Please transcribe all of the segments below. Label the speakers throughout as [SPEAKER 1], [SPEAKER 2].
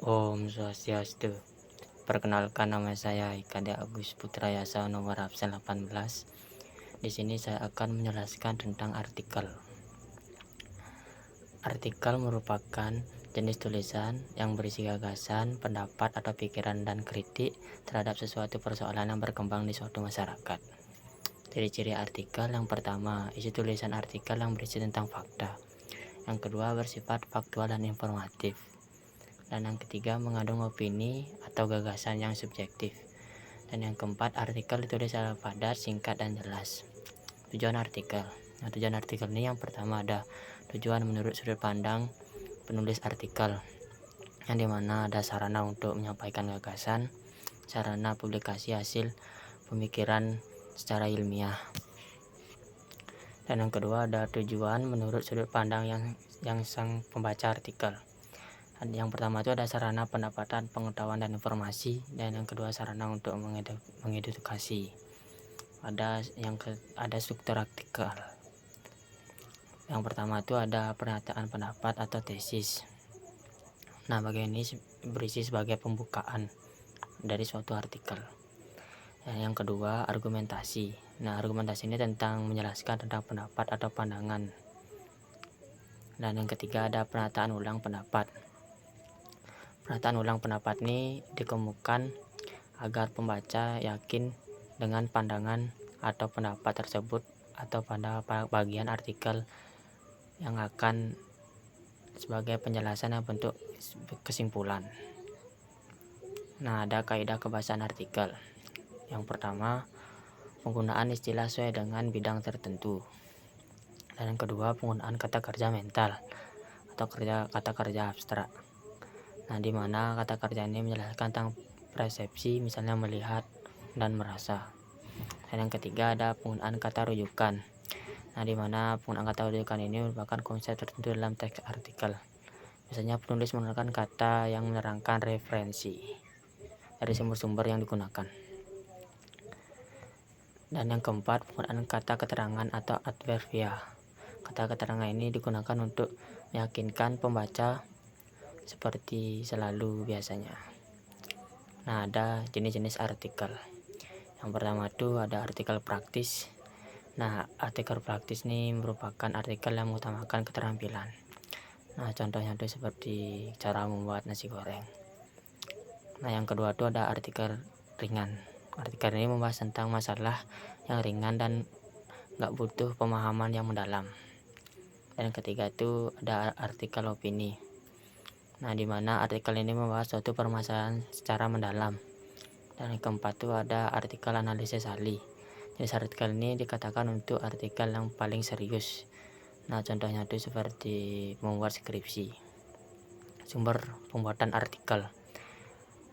[SPEAKER 1] Om Swastiastu. Perkenalkan, nama saya Ikade Agus Putrayasa, nomor absen 18. Di sini saya akan menjelaskan tentang artikel. Artikel merupakan jenis tulisan yang berisi gagasan, pendapat atau pikiran dan kritik terhadap sesuatu persoalan yang berkembang di suatu masyarakat. Ciri-ciri artikel: yang pertama, isi tulisan artikel yang berisi tentang fakta. Yang kedua, bersifat faktual dan informatif. Dan yang ketiga, mengandung opini atau gagasan yang subjektif. Dan yang keempat, artikel ditulis secara padat, singkat, dan jelas. Tujuan artikel. Nah, tujuan artikel ini yang pertama ada tujuan menurut sudut pandang penulis artikel, yang dimana ada sarana untuk menyampaikan gagasan, sarana publikasi hasil pemikiran secara ilmiah. Dan yang kedua ada tujuan menurut sudut pandang yang sang pembaca artikel. Yang pertama itu ada sarana pendapatan, pengetahuan, dan informasi. Dan yang kedua sarana untuk mengedukasi. Ada struktur artikel. Yang pertama itu ada pernyataan pendapat atau tesis. Nah, bagian ini berisi sebagai pembukaan dari suatu artikel. Yang kedua, argumentasi. Nah, argumentasi ini tentang menjelaskan tentang pendapat atau pandangan. Dan yang ketiga ada pernyataan ulang pendapat. Pernyataan ulang pendapat ini dikemukakan agar pembaca yakin dengan pandangan atau pendapat tersebut atau pada bagian artikel yang akan sebagai penjelasan yang bentuk kesimpulan. Nah, ada kaidah kebahasaan artikel. Yang pertama, penggunaan istilah sesuai dengan bidang tertentu. Dan yang kedua, penggunaan kata kerja mental atau kata kerja abstrak. Nah, di mana kata kerja ini menjelaskan tentang persepsi, misalnya melihat dan merasa. Dan yang ketiga ada penggunaan kata rujukan. Nah, di mana penggunaan kata rujukan ini merupakan konsep tertentu dalam teks artikel. Misalnya penulis menggunakan kata yang menerangkan referensi dari sumber-sumber yang digunakan. Dan yang keempat, penggunaan kata keterangan atau adverbial. Kata keterangan ini digunakan untuk meyakinkan pembaca seperti selalu biasanya. Nah, ada jenis-jenis artikel. Yang pertama itu ada artikel praktis. Nah, artikel praktis ini merupakan artikel yang mengutamakan keterampilan. Nah, contohnya itu seperti cara membuat nasi goreng. Nah, yang kedua itu ada artikel ringan. Artikel ini membahas tentang masalah yang ringan dan nggak butuh pemahaman yang mendalam. Dan yang ketiga itu ada artikel opini. Nah, di mana artikel ini membahas suatu permasalahan secara mendalam. Dan yang keempat itu ada artikel analisis ahli. Jadi artikel ini dikatakan untuk artikel yang paling serius. Nah, contohnya itu seperti membuat skripsi. Sumber pembuatan artikel.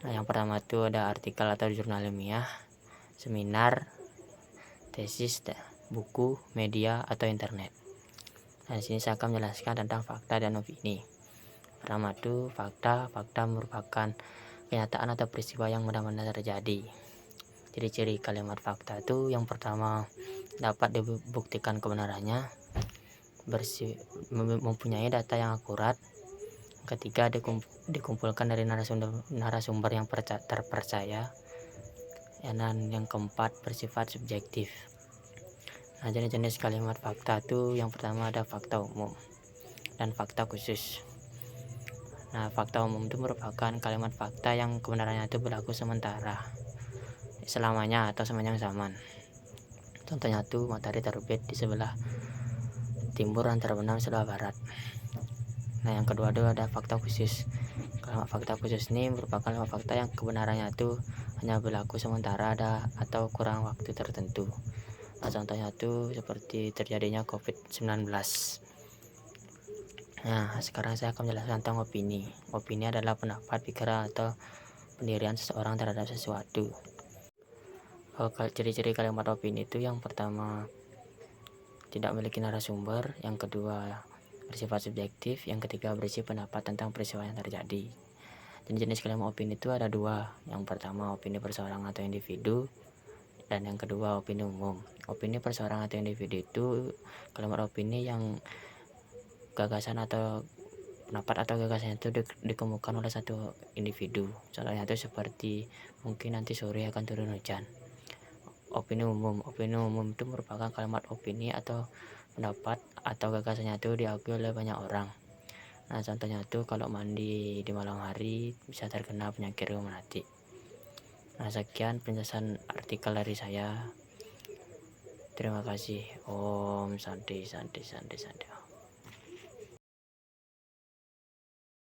[SPEAKER 1] Nah, yang pertama itu ada artikel atau jurnal ilmiah, seminar, tesis, buku, media, atau internet. Nah, di sini saya akan menjelaskan tentang fakta dan opini. Pertama itu fakta. Fakta merupakan kenyataan atau peristiwa yang benar-benar terjadi. Ciri-ciri kalimat fakta itu yang pertama dapat dibuktikan kebenarannya, mempunyai data yang akurat. Ketiga, dikumpulkan dari narasumber yang terpercaya. Dan yang keempat, bersifat subjektif. Nah, jenis-jenis kalimat fakta itu yang pertama ada fakta umum dan fakta khusus. Nah, fakta umum itu merupakan kalimat fakta yang kebenarannya itu berlaku sementara, selamanya atau sepanjang zaman. Contohnya itu matahari terbit di sebelah timur dan terbenam sebelah barat. Nah, yang kedua itu ada fakta khusus. Kalimat fakta khusus ini merupakan kalimat fakta yang kebenarannya itu hanya berlaku sementara atau kurang waktu tertentu. Nah, contohnya itu seperti terjadinya COVID-19. Nah, sekarang saya akan menjelaskan tentang opini. Opini adalah pendapat, pikiran, atau pendirian seseorang terhadap sesuatu. Ciri-ciri kalimat opini itu yang pertama tidak memiliki narasumber, yang kedua bersifat subjektif, yang ketiga berisi pendapat tentang peristiwa yang terjadi. Jenis kalimat opini itu ada dua. Yang pertama opini perseorangan atau individu, dan yang kedua opini umum. Opini perseorangan atau individu itu kalimat opini yang gagasan atau pendapat atau gagasannya itu dikemukakan oleh satu individu. Contohnya itu seperti mungkin nanti sore akan turun hujan. Opini umum itu merupakan kalimat opini atau pendapat atau gagasannya itu diakui oleh banyak orang. Nah, contohnya itu kalau mandi di malam hari bisa terkena penyakit rheumatik. Nah, sekian penjelasan artikel dari saya. Terima kasih. Om Santi Santi Santi Santi.